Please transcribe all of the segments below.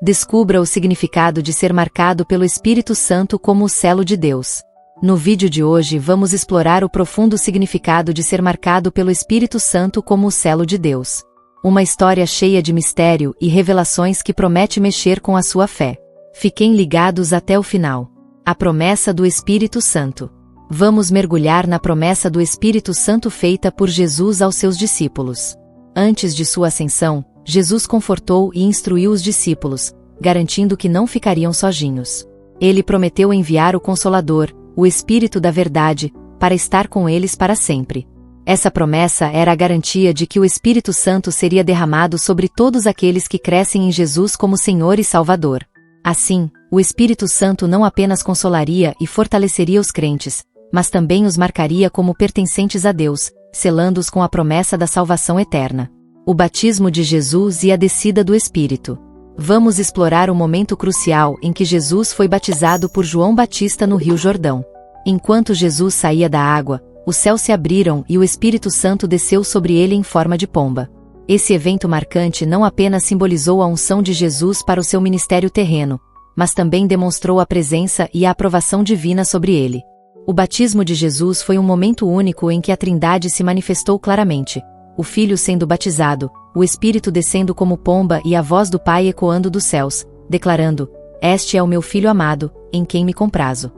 Descubra o significado de ser marcado pelo Espírito Santo como o selo de Deus. No vídeo de hoje vamos explorar o profundo significado de ser marcado pelo Espírito Santo como o selo de Deus. Uma história cheia de mistério e revelações que promete mexer com a sua fé. Fiquem ligados até o final. A promessa do Espírito Santo. Vamos mergulhar na promessa do Espírito Santo feita por Jesus aos seus discípulos. Antes de sua ascensão, Jesus confortou e instruiu os discípulos, garantindo que não ficariam sozinhos. Ele prometeu enviar o Consolador, o Espírito da Verdade, para estar com eles para sempre. Essa promessa era a garantia de que o Espírito Santo seria derramado sobre todos aqueles que crescem em Jesus como Senhor e Salvador. Assim, o Espírito Santo não apenas consolaria e fortaleceria os crentes, mas também os marcaria como pertencentes a Deus, selando-os com a promessa da salvação eterna. O batismo de Jesus e a descida do Espírito. Vamos explorar o momento crucial em que Jesus foi batizado por João Batista no Rio Jordão. Enquanto Jesus saía da água, os céus se abriram e o Espírito Santo desceu sobre ele em forma de pomba. Esse evento marcante não apenas simbolizou a unção de Jesus para o seu ministério terreno, mas também demonstrou a presença e a aprovação divina sobre ele. O batismo de Jesus foi um momento único em que a Trindade se manifestou claramente, o Filho sendo batizado, o Espírito descendo como pomba e a voz do Pai ecoando dos céus, declarando: "Este é o meu Filho amado, em quem me comprazo."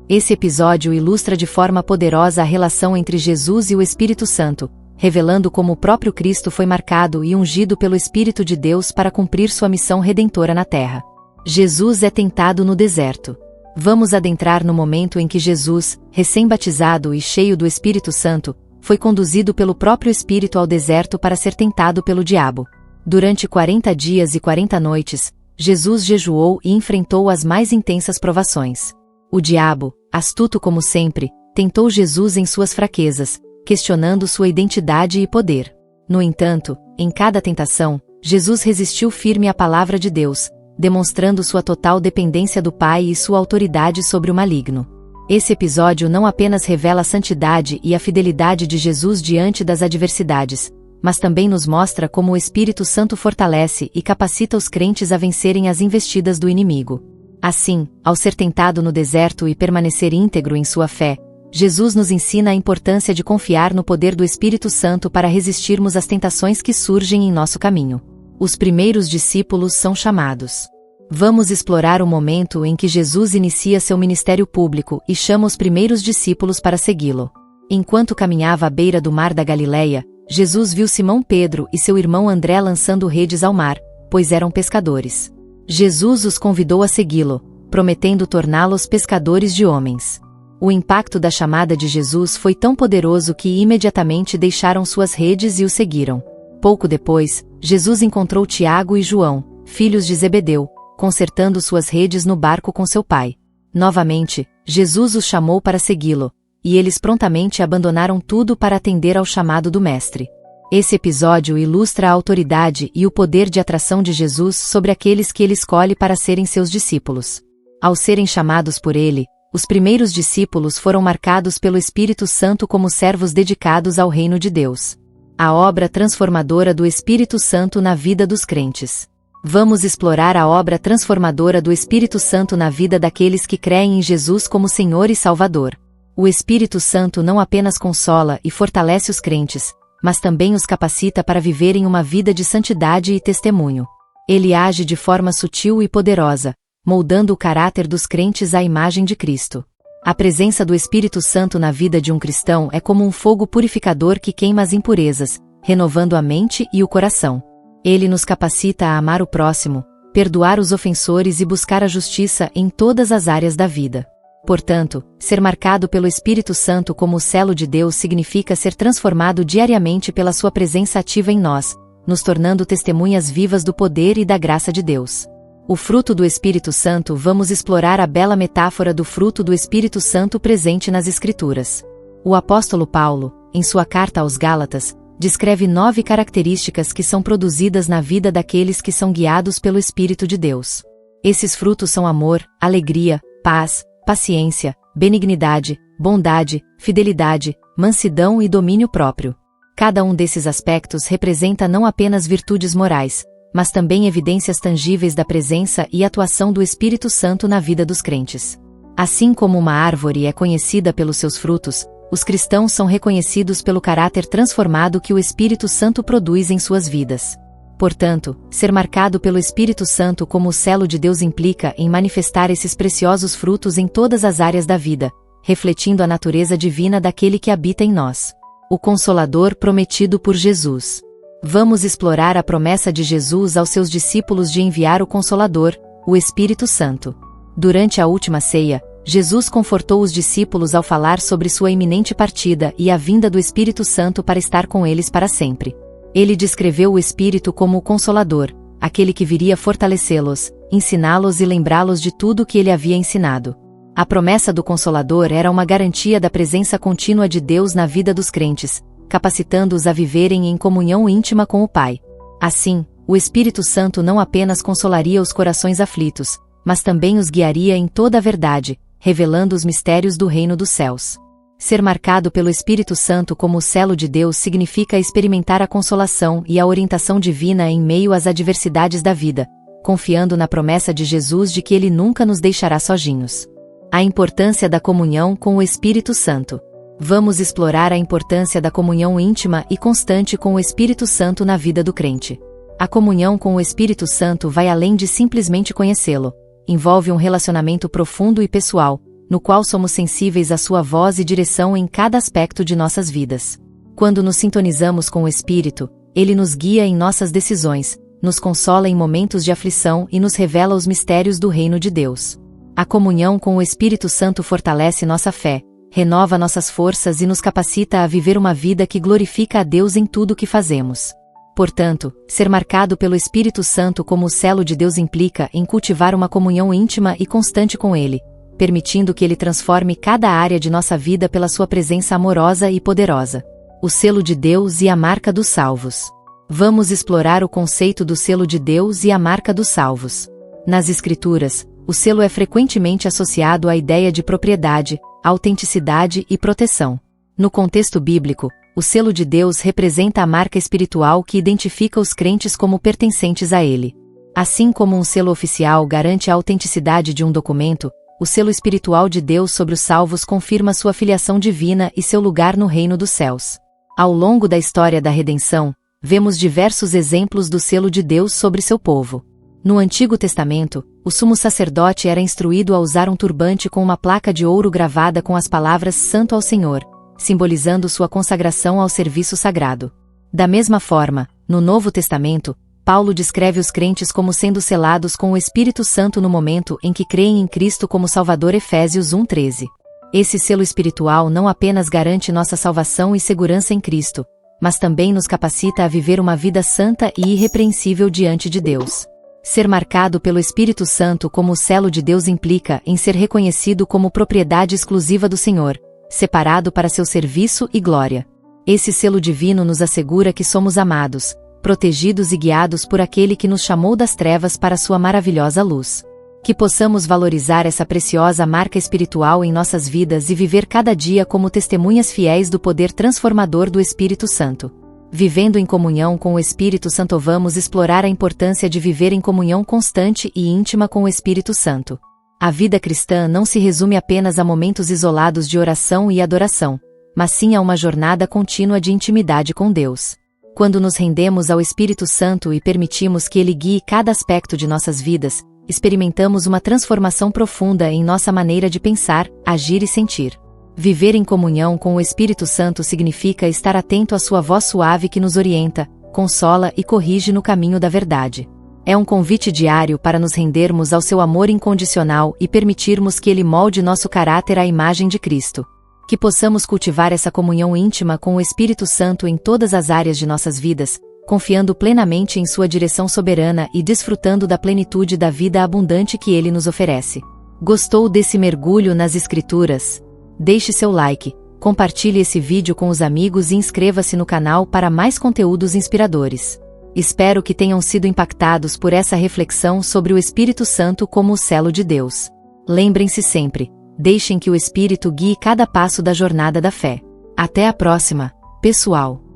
Esse episódio ilustra de forma poderosa a relação entre Jesus e o Espírito Santo, revelando como o próprio Cristo foi marcado e ungido pelo Espírito de Deus para cumprir sua missão redentora na terra. Jesus é tentado no deserto. Vamos adentrar no momento em que Jesus, recém-batizado e cheio do Espírito Santo, foi conduzido pelo próprio Espírito ao deserto para ser tentado pelo diabo. Durante 40 dias e 40 noites, Jesus jejuou e enfrentou as mais intensas provações. O diabo, astuto como sempre, tentou Jesus em suas fraquezas, questionando sua identidade e poder. No entanto, em cada tentação, Jesus resistiu firme à palavra de Deus, demonstrando sua total dependência do Pai e sua autoridade sobre o maligno. Esse episódio não apenas revela a santidade e a fidelidade de Jesus diante das adversidades, mas também nos mostra como o Espírito Santo fortalece e capacita os crentes a vencerem as investidas do inimigo. Assim, ao ser tentado no deserto e permanecer íntegro em sua fé, Jesus nos ensina a importância de confiar no poder do Espírito Santo para resistirmos às tentações que surgem em nosso caminho. Os primeiros discípulos são chamados. Vamos explorar o momento em que Jesus inicia seu ministério público e chama os primeiros discípulos para segui-lo. Enquanto caminhava à beira do mar da Galileia, Jesus viu Simão Pedro e seu irmão André lançando redes ao mar, pois eram pescadores. Jesus os convidou a segui-lo, prometendo torná-los pescadores de homens. O impacto da chamada de Jesus foi tão poderoso que imediatamente deixaram suas redes e o seguiram. Pouco depois, Jesus encontrou Tiago e João, filhos de Zebedeu, consertando suas redes no barco com seu pai. Novamente, Jesus os chamou para segui-lo, e eles prontamente abandonaram tudo para atender ao chamado do Mestre. Esse episódio ilustra a autoridade e o poder de atração de Jesus sobre aqueles que ele escolhe para serem seus discípulos. Ao serem chamados por ele, os primeiros discípulos foram marcados pelo Espírito Santo como servos dedicados ao reino de Deus. A obra transformadora do Espírito Santo na vida dos crentes. Vamos explorar a obra transformadora do Espírito Santo na vida daqueles que creem em Jesus como Senhor e Salvador. O Espírito Santo não apenas consola e fortalece os crentes, mas também os capacita para viverem uma vida de santidade e testemunho. Ele age de forma sutil e poderosa, moldando o caráter dos crentes à imagem de Cristo. A presença do Espírito Santo na vida de um cristão é como um fogo purificador que queima as impurezas, renovando a mente e o coração. Ele nos capacita a amar o próximo, perdoar os ofensores e buscar a justiça em todas as áreas da vida. Portanto, ser marcado pelo Espírito Santo como o selo de Deus significa ser transformado diariamente pela sua presença ativa em nós, nos tornando testemunhas vivas do poder e da graça de Deus. O fruto do Espírito Santo. Vamos explorar a bela metáfora do fruto do Espírito Santo presente nas Escrituras. O apóstolo Paulo, em sua carta aos Gálatas, descreve 9 características que são produzidas na vida daqueles que são guiados pelo Espírito de Deus. Esses frutos são amor, alegria, paz, paciência, benignidade, bondade, fidelidade, mansidão e domínio próprio. Cada um desses aspectos representa não apenas virtudes morais, mas também evidências tangíveis da presença e atuação do Espírito Santo na vida dos crentes. Assim como uma árvore é conhecida pelos seus frutos, os cristãos são reconhecidos pelo caráter transformado que o Espírito Santo produz em suas vidas. Portanto, ser marcado pelo Espírito Santo como o selo de Deus implica em manifestar esses preciosos frutos em todas as áreas da vida, refletindo a natureza divina daquele que habita em nós. O Consolador prometido por Jesus. Vamos explorar a promessa de Jesus aos seus discípulos de enviar o Consolador, o Espírito Santo. Durante a última ceia, Jesus confortou os discípulos ao falar sobre sua iminente partida e a vinda do Espírito Santo para estar com eles para sempre. Ele descreveu o Espírito como o Consolador, aquele que viria fortalecê-los, ensiná-los e lembrá-los de tudo o que ele havia ensinado. A promessa do Consolador era uma garantia da presença contínua de Deus na vida dos crentes, capacitando-os a viverem em comunhão íntima com o Pai. Assim, o Espírito Santo não apenas consolaria os corações aflitos, mas também os guiaria em toda a verdade, revelando os mistérios do reino dos céus. Ser marcado pelo Espírito Santo como o selo de Deus significa experimentar a consolação e a orientação divina em meio às adversidades da vida, confiando na promessa de Jesus de que Ele nunca nos deixará sozinhos. A importância da comunhão com o Espírito Santo. Vamos explorar a importância da comunhão íntima e constante com o Espírito Santo na vida do crente. A comunhão com o Espírito Santo vai além de simplesmente conhecê-lo. Envolve um relacionamento profundo e pessoal, no qual somos sensíveis à sua voz e direção em cada aspecto de nossas vidas. Quando nos sintonizamos com o Espírito, ele nos guia em nossas decisões, nos consola em momentos de aflição e nos revela os mistérios do reino de Deus. A comunhão com o Espírito Santo fortalece nossa fé, renova nossas forças e nos capacita a viver uma vida que glorifica a Deus em tudo o que fazemos. Portanto, ser marcado pelo Espírito Santo como o selo de Deus implica em cultivar uma comunhão íntima e constante com Ele, permitindo que Ele transforme cada área de nossa vida pela sua presença amorosa e poderosa. O selo de Deus e a marca dos salvos. Vamos explorar o conceito do selo de Deus e a marca dos salvos. Nas Escrituras, o selo é frequentemente associado à ideia de propriedade, autenticidade e proteção. No contexto bíblico, o selo de Deus representa a marca espiritual que identifica os crentes como pertencentes a Ele. Assim como um selo oficial garante a autenticidade de um documento, o selo espiritual de Deus sobre os salvos confirma sua filiação divina e seu lugar no reino dos céus. Ao longo da história da redenção, vemos diversos exemplos do selo de Deus sobre seu povo. No Antigo Testamento, o sumo sacerdote era instruído a usar um turbante com uma placa de ouro gravada com as palavras Santo ao Senhor, simbolizando sua consagração ao serviço sagrado. Da mesma forma, no Novo Testamento, Paulo descreve os crentes como sendo selados com o Espírito Santo no momento em que creem em Cristo como Salvador. Efésios 1:13. Esse selo espiritual não apenas garante nossa salvação e segurança em Cristo, mas também nos capacita a viver uma vida santa e irrepreensível diante de Deus. Ser marcado pelo Espírito Santo como o selo de Deus implica em ser reconhecido como propriedade exclusiva do Senhor, separado para seu serviço e glória. Esse selo divino nos assegura que somos amados, protegidos e guiados por aquele que nos chamou das trevas para sua maravilhosa luz. Que possamos valorizar essa preciosa marca espiritual em nossas vidas e viver cada dia como testemunhas fiéis do poder transformador do Espírito Santo. Vivendo em comunhão com o Espírito Santo, vamos explorar a importância de viver em comunhão constante e íntima com o Espírito Santo. A vida cristã não se resume apenas a momentos isolados de oração e adoração, mas sim a uma jornada contínua de intimidade com Deus. Quando nos rendemos ao Espírito Santo e permitimos que Ele guie cada aspecto de nossas vidas, experimentamos uma transformação profunda em nossa maneira de pensar, agir e sentir. Viver em comunhão com o Espírito Santo significa estar atento à sua voz suave que nos orienta, consola e corrige no caminho da verdade. É um convite diário para nos rendermos ao seu amor incondicional e permitirmos que Ele molde nosso caráter à imagem de Cristo. Que possamos cultivar essa comunhão íntima com o Espírito Santo em todas as áreas de nossas vidas, confiando plenamente em sua direção soberana e desfrutando da plenitude da vida abundante que Ele nos oferece. Gostou desse mergulho nas Escrituras? Deixe seu like, compartilhe esse vídeo com os amigos e inscreva-se no canal para mais conteúdos inspiradores. Espero que tenham sido impactados por essa reflexão sobre o Espírito Santo como o selo de Deus. Lembrem-se sempre, deixem que o Espírito guie cada passo da jornada da fé. Até a próxima, pessoal!